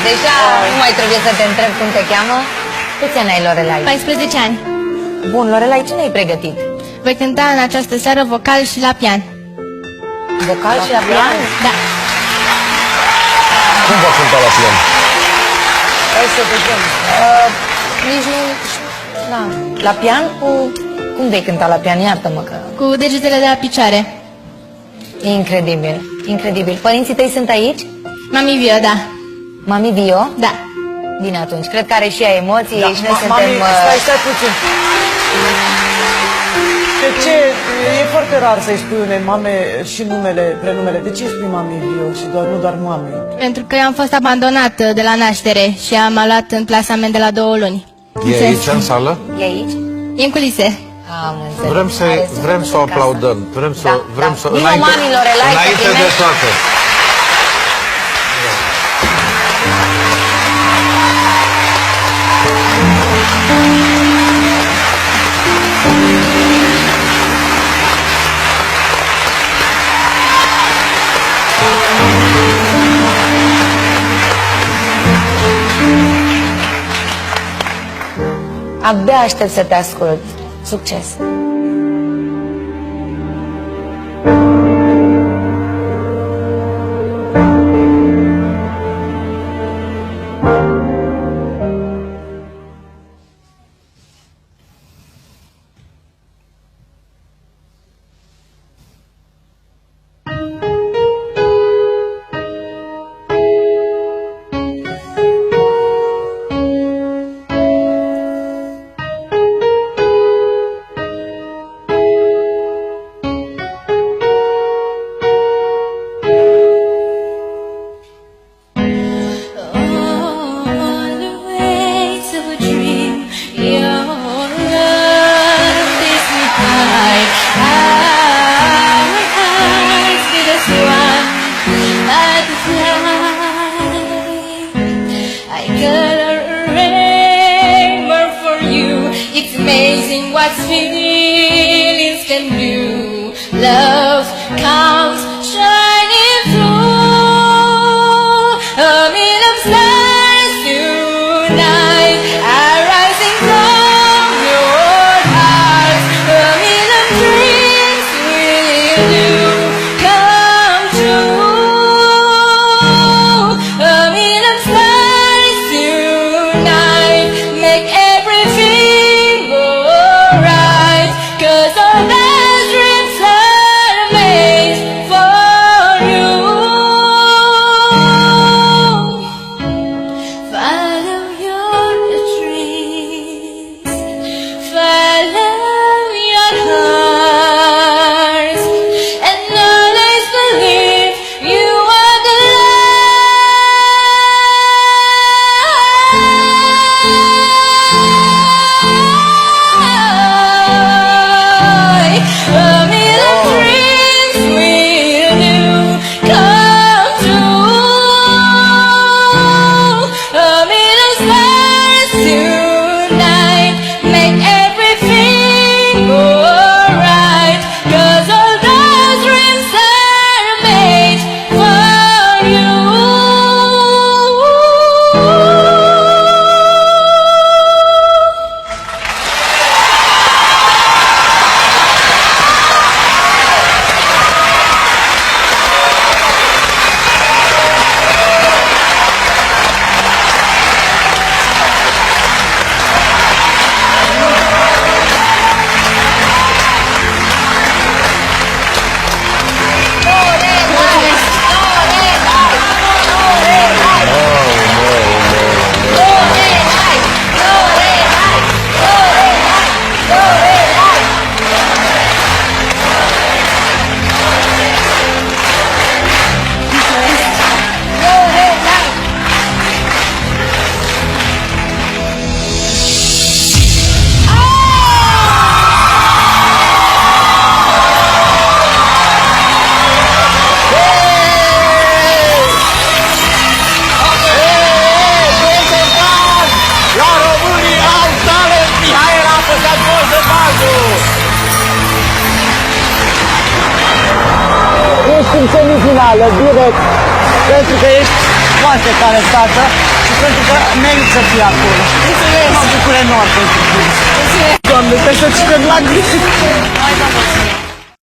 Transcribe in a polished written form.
deja nu mai trebuie să te întreb cum te cheamă. Câți ani ai, Lorelai? 14 ani. Bun, Lorelai, ce ne-ai pregătit? Voi cânta în această seară vocal și la pian. Vocal și la pian? Da. Cum va cânta la pian? Hai să vedem. Nici nu... Da. La pian cu... Cum vei cânta la pian? Iartă-mă că... Cu degetele de la picioare. E incredibil, incredibil. Părinții tăi sunt aici? Mami Vio, da. Mami Vio? Da. Bine atunci, cred că are și ea emoții și noi suntem... Mami, stai puțin. De ce? E foarte rar să-i spui unei mame și numele, prenumele. De ce îi spui Mami Vio și nu doar Mami? Pentru că eu am fost abandonat de la naștere și am luat în plasament de la 2 luni. E aici în sală? E aici? E în culise. Am înțeles. Vrem să o aplaudăm. Vrem să... Vino, mami, Lorelai, înainte să de primești. toate. Abia aștept să te ascult. Succes! It's amazing what feelings can do. Love comes shining through. A million stars tonight are rising from your heart. A million dreams will do come true. A million stars tonight make everything alright. 'Cause all those dreams are made for you. Follow your dreams, follow your heart, and always believe you are the light. A million dreams will do come true. A million stars tonight make everything alright. 'Cause all those dreams are made for you. La românii au talent! Mihail a apăsat gol de bază! Ești în semifinală, direct, pentru că ești foarte tare, tată, și pentru că merit să fii acolo. Mulțumesc! Mă bucur enorm pentru tine. Doamne, trebuie să ținem la grijă. Hai, doamne,